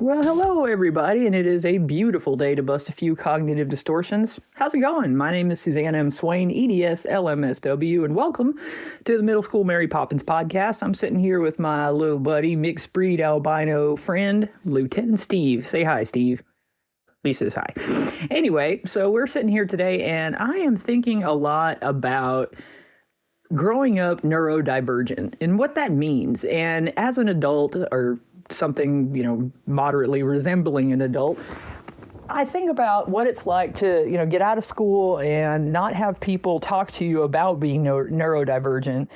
Well, hello, everybody, and it is a beautiful day to bust a few cognitive distortions. How's it going? My name is Suzanne Swain, EDS, LMSW, and welcome to the Middle School Mary Poppins podcast. I'm sitting here with my little buddy, mixed breed albino friend, Lieutenant Steve. Say hi, Steve. He says hi. Anyway, so we're sitting here today, and I am thinking a lot about growing up neurodivergent and what that means. And as an adult, or something, moderately resembling an adult, I think about what it's like to, get out of school and not have people talk to you about being neurodivergent.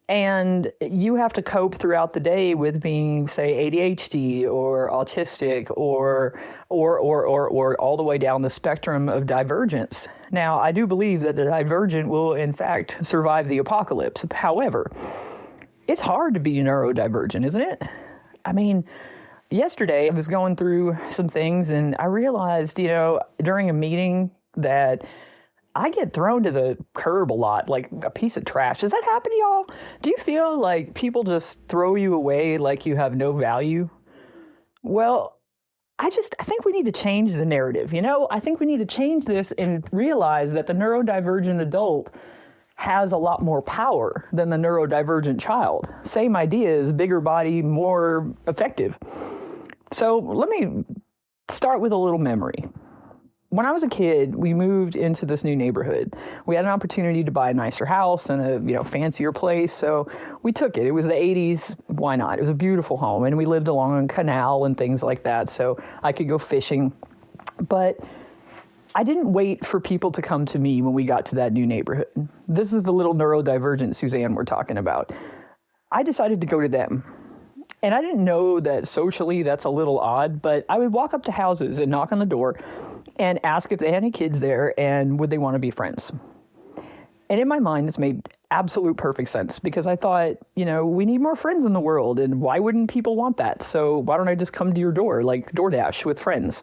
And you have to cope throughout the day with being, say, ADHD or autistic or all the way down the spectrum of divergence. Now, I do believe that the divergent will, in fact, survive the apocalypse. However, it's hard to be neurodivergent, isn't it? I mean, yesterday I was going through some things and I realized, during a meeting that I get thrown to the curb a lot, like a piece of trash. Does that happen to y'all? Do you feel like people just throw you away like you have no value? Well, I think we need to change the narrative, I think we need to change this and realize that the neurodivergent adult has a lot more power than the neurodivergent child. Same ideas, bigger body, more effective. So let me start with a little memory. When I was a kid, we moved into this new neighborhood. We had an opportunity to buy a nicer house and a fancier place, so we took it. It was the 80s, why not? It was a beautiful home, and we lived along a canal and things like that, so I could go fishing. But I didn't wait for people to come to me when we got to that new neighborhood. This is the little neurodivergent Suzanne we're talking about. I decided to go to them. And I didn't know that socially that's a little odd, but I would walk up to houses and knock on the door and ask if they had any kids there and would they want to be friends. And in my mind, this made absolute perfect sense because I thought, we need more friends in the world, and why wouldn't people want that? So why don't I just come to your door like DoorDash with friends?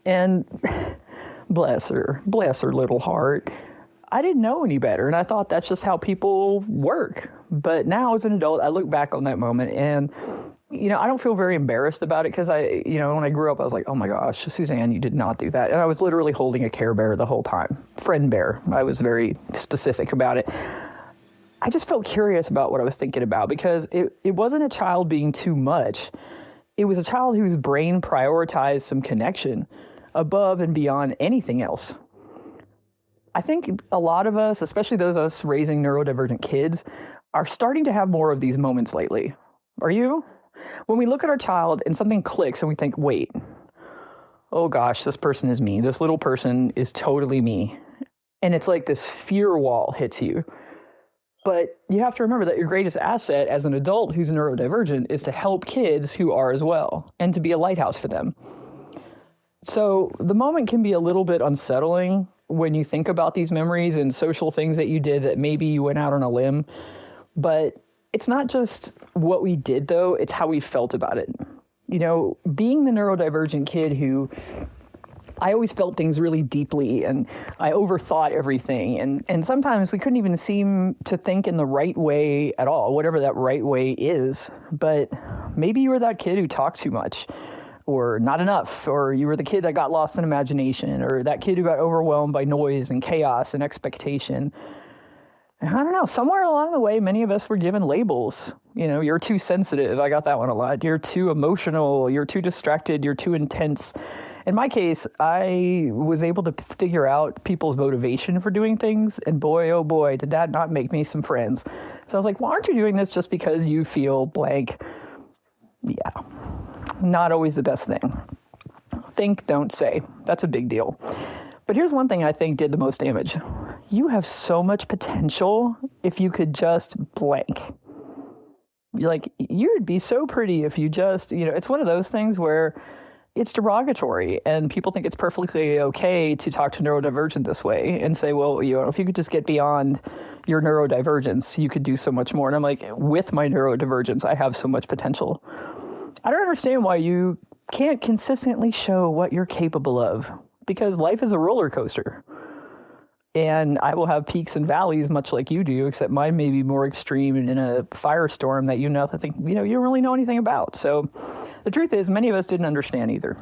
And bless her little heart, I didn't know any better, and I thought that's just how people work. But now as an adult, I look back on that moment and, I don't feel very embarrassed about it because when I grew up, I was like, oh my gosh, Suzanne, you did not do that. And I was literally holding a Care Bear the whole time. Friend bear. I was very specific about it. I just felt curious about what I was thinking about because it wasn't a child being too much. It was a child whose brain prioritized some connection above and beyond anything else. I think a lot of us, especially those of us raising neurodivergent kids, are starting to have more of these moments lately. Are you? When we look at our child and something clicks and we think, wait, oh gosh, this person is me. This little person is totally me. And it's like this fear wall hits you. But you have to remember that your greatest asset as an adult who's neurodivergent is to help kids who are as well and to be a lighthouse for them. So the moment can be a little bit unsettling when you think about these memories and social things that you did that maybe you went out on a limb. But it's not just what we did, though. It's how we felt about it. Being the neurodivergent kid who I always felt things really deeply and I overthought everything. And sometimes we couldn't even seem to think in the right way at all, whatever that right way is. But maybe you were that kid who talked too much, or not enough, or you were the kid that got lost in imagination, or that kid who got overwhelmed by noise and chaos and expectation. And I don't know, somewhere along the way, many of us were given labels. You're too sensitive. I got that one a lot. You're too emotional. You're too distracted. You're too intense. In my case, I was able to figure out people's motivation for doing things. And boy, oh boy, did that not make me some friends. So I was like, well, aren't you doing this just because you feel blank? Yeah. Not always the best thing. Think, don't say. That's a big deal. But here's one thing I think did the most damage. You have so much potential if you could just blank. You'd be so pretty if you just, it's one of those things where it's derogatory and people think it's perfectly okay to talk to neurodivergent this way and say, well, if you could just get beyond your neurodivergence, you could do so much more. And I'm like, with my neurodivergence, I have so much potential. I don't understand why you can't consistently show what you're capable of, because life is a roller coaster. And I will have peaks and valleys much like you do, except mine may be more extreme and in a firestorm that you don't really know anything about. So The truth is, many of us didn't understand either.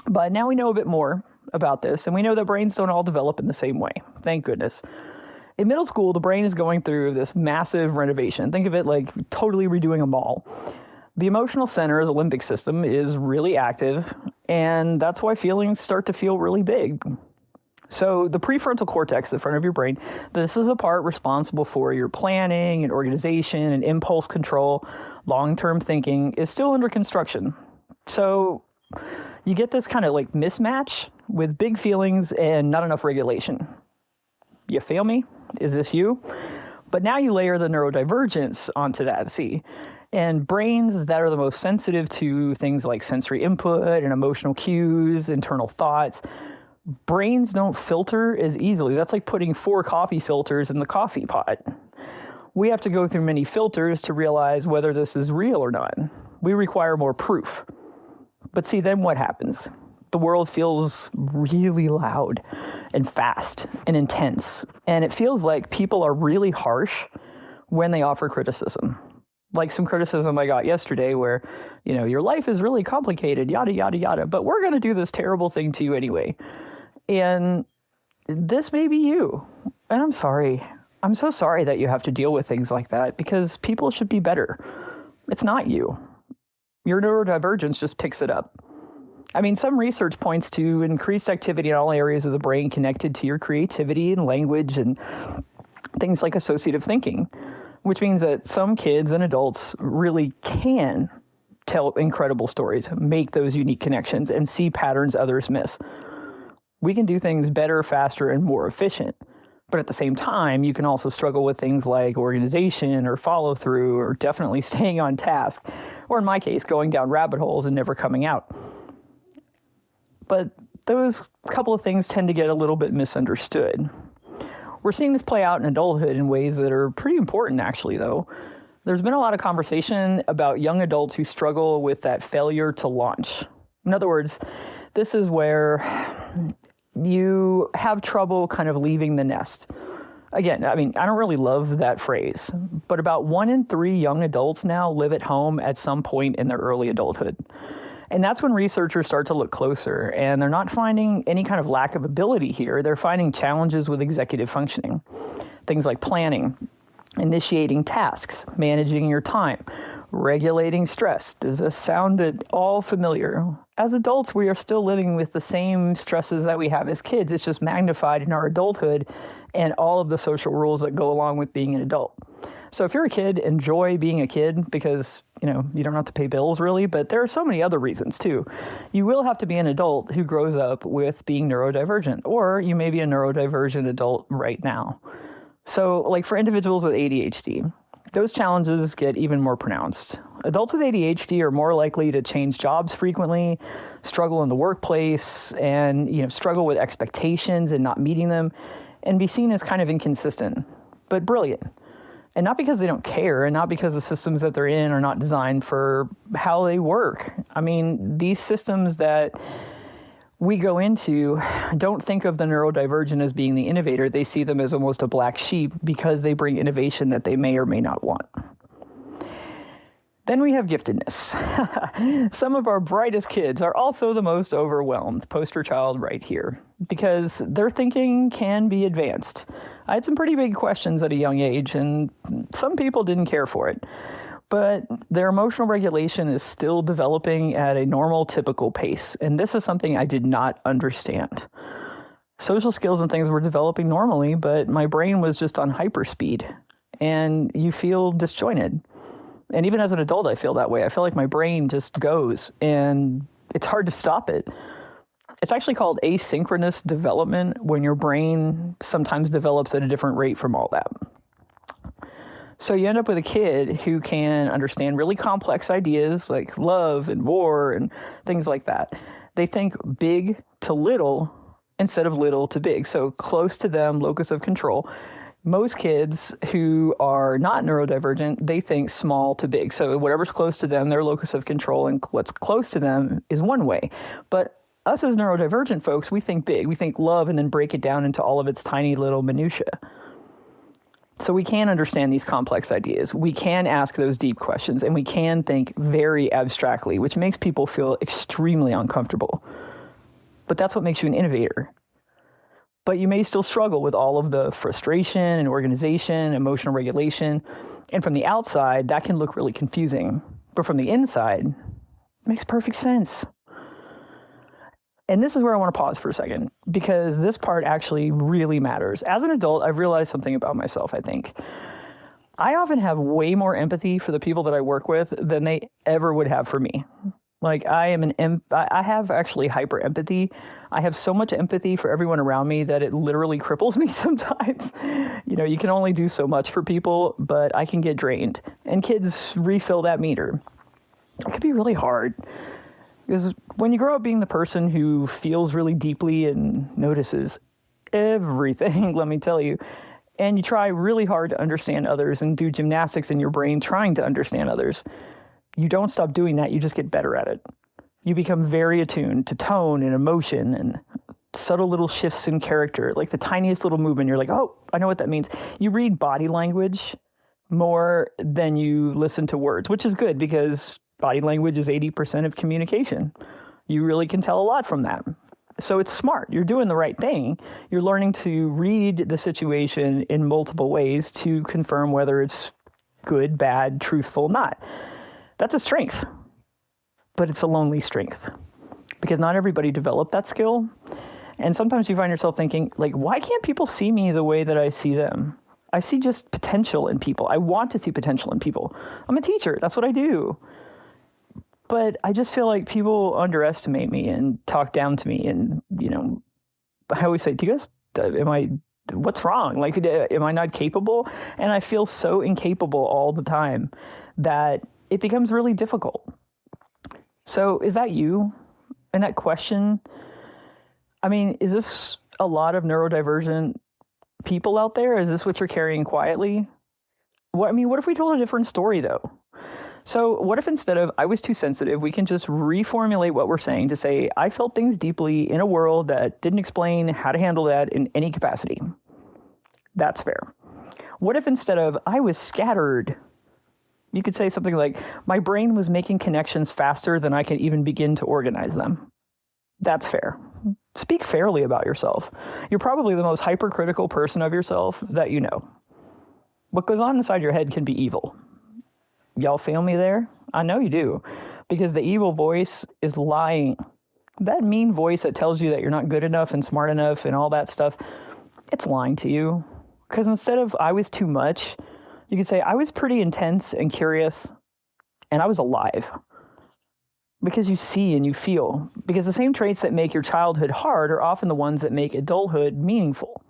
But now we know a bit more about this, and we know that brains don't all develop in the same way. Thank goodness. In middle school, the brain is going through this massive renovation. Think of it like totally redoing a mall. The emotional center, the limbic system, is really active, and that's why feelings start to feel really big. So the prefrontal cortex, the front of your brain, this is the part responsible for your planning and organization and impulse control, long-term thinking, is still under construction. So you get this kind of like mismatch with big feelings and not enough regulation. You feel me? Is this you? But now you layer the neurodivergence onto that, see? And brains that are the most sensitive to things like sensory input and emotional cues, internal thoughts, brains don't filter as easily. That's like putting 4 coffee filters in the coffee pot. We have to go through many filters to realize whether this is real or not. We require more proof. But see, then what happens? The world feels really loud and fast and intense. And it feels like people are really harsh when they offer criticism. Like some criticism I got yesterday where, your life is really complicated, yada, yada, yada, but we're going to do this terrible thing to you anyway. And this may be you. And I'm sorry. I'm so sorry that you have to deal with things like that because people should be better. It's not you. Your neurodivergence just picks it up. I mean, some research points to increased activity in all areas of the brain connected to your creativity and language and things like associative thinking, which means that some kids and adults really can tell incredible stories, make those unique connections, and see patterns others miss. We can do things better, faster, and more efficient. But at the same time, you can also struggle with things like organization or follow through or definitely staying on task, or in my case, going down rabbit holes and never coming out. But those couple of things tend to get a little bit misunderstood. We're seeing this play out in adulthood in ways that are pretty important, actually, though. There's been a lot of conversation about young adults who struggle with that failure to launch. In other words, this is where you have trouble kind of leaving the nest. Again, I don't really love that phrase, but about 1 in 3 young adults now live at home at some point in their early adulthood. And that's when researchers start to look closer, and they're not finding any kind of lack of ability here. They're finding challenges with executive functioning. Things like planning, initiating tasks, managing your time, regulating stress. Does this sound at all familiar? As adults, we are still living with the same stresses that we have as kids. It's just magnified in our adulthood and all of the social rules that go along with being an adult. So if you're a kid, enjoy being a kid because, you don't have to pay bills really, but there are so many other reasons too. You will have to be an adult who grows up with being neurodivergent, or you may be a neurodivergent adult right now. So like for individuals with ADHD, those challenges get even more pronounced. Adults with ADHD are more likely to change jobs frequently, struggle in the workplace, and struggle with expectations and not meeting them, and be seen as kind of inconsistent, but brilliant. And not because they don't care, and not because the systems that they're in are not designed for how they work. These systems that we go into don't think of the neurodivergent as being the innovator. They see them as almost a black sheep because they bring innovation that they may or may not want. Then we have giftedness. Some of our brightest kids are also the most overwhelmed, poster child right here, because their thinking can be advanced. I had some pretty big questions at a young age, and some people didn't care for it. But their emotional regulation is still developing at a normal, typical pace. And this is something I did not understand. Social skills and things were developing normally, but my brain was just on hyperspeed. And you feel disjointed. And even as an adult, I feel that way. I feel like my brain just goes, and it's hard to stop it. It's actually called asynchronous development, when your brain sometimes develops at a different rate from all that. So you end up with a kid who can understand really complex ideas like love and war and things like that. They think big to little instead of little to big. So close to them, locus of control. Most kids who are not neurodivergent, they think small to big. So whatever's close to them, their locus of control, and what's close to them is one way. But us as neurodivergent folks, we think big. We think love and then break it down into all of its tiny little minutia. So we can understand these complex ideas. We can ask those deep questions, and we can think very abstractly, which makes people feel extremely uncomfortable. But that's what makes you an innovator. But you may still struggle with all of the frustration and organization, emotional regulation. And from the outside, that can look really confusing. But from the inside, it makes perfect sense. And this is where I want to pause for a second, because this part actually really matters. As an adult, I've realized something about myself, I think. I often have way more empathy for the people that I work with than they ever would have for me. Like, I have actually hyper empathy. I have so much empathy for everyone around me that it literally cripples me sometimes. You know, you can only do so much for people, but I can get drained. And kids refill that meter. It can be really hard. Because when you grow up being the person who feels really deeply and notices everything, let me tell you, and you try really hard to understand others and do gymnastics in your brain trying to understand others, you don't stop doing that. You just get better at it. You become very attuned to tone and emotion and subtle little shifts in character, like the tiniest little movement. You're like, oh, I know what that means. You read body language more than you listen to words, which is good because body language is 80% of communication. You really can tell a lot from that. So it's smart. You're doing the right thing. You're learning to read the situation in multiple ways to confirm whether it's good, bad, truthful, not. That's a strength, but it's a lonely strength because not everybody developed that skill. And sometimes you find yourself thinking, like, why can't people see me the way that I see them? I see just potential in people. I want to see potential in people. I'm a teacher. That's what I do. But I just feel like people underestimate me and talk down to me. And, you know, I always say, what's wrong? Like, am I not capable? And I feel so incapable all the time that it becomes really difficult. So is that you? And that question, I mean, is this a lot of neurodivergent people out there? Is this what you're carrying quietly? What if we told a different story, though? So what if instead of I was too sensitive, we can just reformulate what we're saying to say, I felt things deeply in a world that didn't explain how to handle that in any capacity. That's fair. What if instead of I was scattered, you could say something like, my brain was making connections faster than I could even begin to organize them. That's fair. Speak fairly about yourself. You're probably the most hypercritical person of yourself that you know. What goes on inside your head can be evil. Y'all feel me there? I know you do. Because the evil voice is lying. That mean voice that tells you that you're not good enough and smart enough and all that stuff, it's lying to you. Because instead of I was too much, you could say I was pretty intense and curious and I was alive. Because you see and you feel. Because the same traits that make your childhood hard are often the ones that make adulthood meaningful.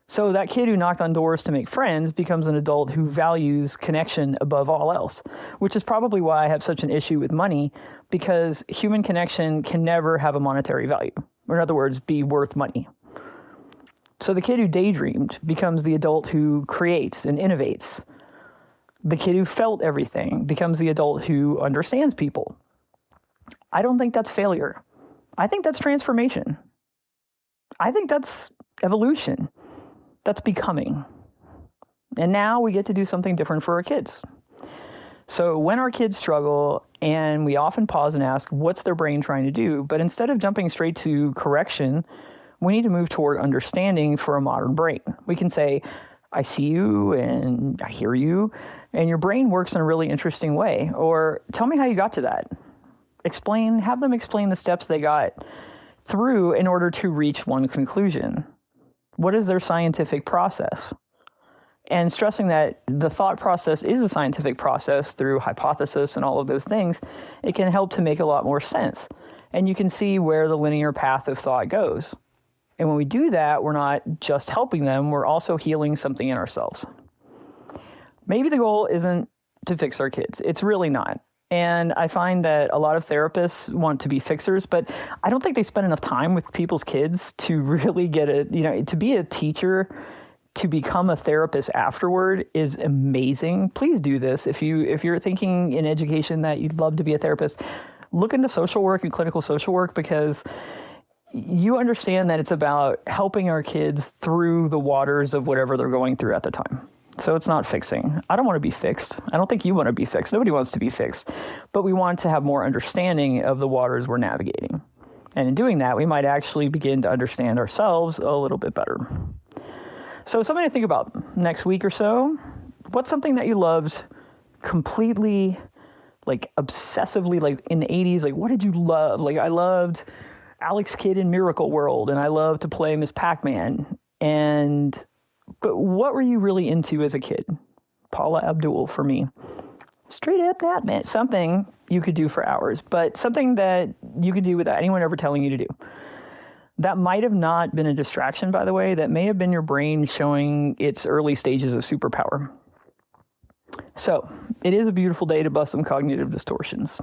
So that kid who knocked on doors to make friends becomes an adult who values connection above all else, which is probably why I have such an issue with money, because human connection can never have a monetary value, or in other words, be worth money. So the kid who daydreamed becomes the adult who creates and innovates. The kid who felt everything becomes the adult who understands people. I don't think that's failure. I think that's transformation. I think that's evolution. That's becoming. And now we get to do something different for our kids. So when our kids struggle, and we often pause and ask, what's their brain trying to do? But instead of jumping straight to correction, we need to move toward understanding for a modern brain. We can say, I see you and I hear you, and your brain works in a really interesting way. Or tell me how you got to that. Have them explain the steps they got through in order to reach one conclusion. What is their scientific process? And stressing that the thought process is a scientific process through hypothesis and all of those things, it can help to make a lot more sense. And you can see where the linear path of thought goes. And when we do that, we're not just helping them, we're also healing something in ourselves. Maybe the goal isn't to fix our kids. It's really not. And I find that a lot of therapists want to be fixers, but I don't think they spend enough time with people's kids to really get to be a teacher, to become a therapist afterward is amazing. Please do this. If you're thinking in education that you'd love to be a therapist, look into social work and clinical social work, because you understand that it's about helping our kids through the waters of whatever they're going through at the time. So it's not fixing. I don't want to be fixed. I don't think you want to be fixed. Nobody wants to be fixed. But we want to have more understanding of the waters we're navigating. And in doing that, we might actually begin to understand ourselves a little bit better. So something to think about next week or so. What's something that you loved completely, like obsessively, like in the 80s? Like, what did you love? Like, I loved Alex Kidd in Miracle World, and I loved to play Miss Pac-Man. But what were you really into as a kid? Paula Abdul for me. Straight up that meant something you could do for hours, but something that you could do without anyone ever telling you to do. That might have not been a distraction, by the way. That may have been your brain showing its early stages of superpower. So it is a beautiful day to bust some cognitive distortions.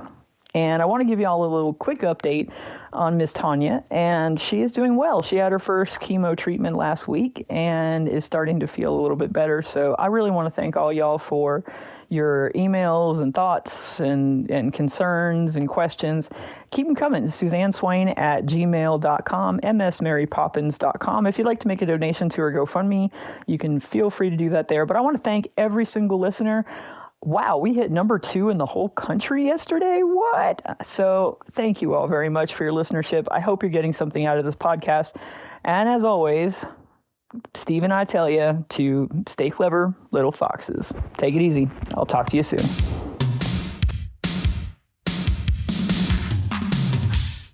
And I want to give you all a little quick update on Miss Tanya, and she is doing well. She had her first chemo treatment last week and is starting to feel a little bit better. So I really want to thank all y'all for your emails and thoughts and concerns and questions. Keep them coming. Suzanne Swain at gmail.com, msmarypoppins.com. If you'd like to make a donation to her GoFundMe, you can feel free to do that there. But I want to thank every single listener. Wow, we hit number 2 in the whole country yesterday. What? So thank you all very much for your listenership. I hope you're getting something out of this podcast. And as always, Steve and I tell you to stay clever, little foxes. Take it easy. I'll talk to you soon.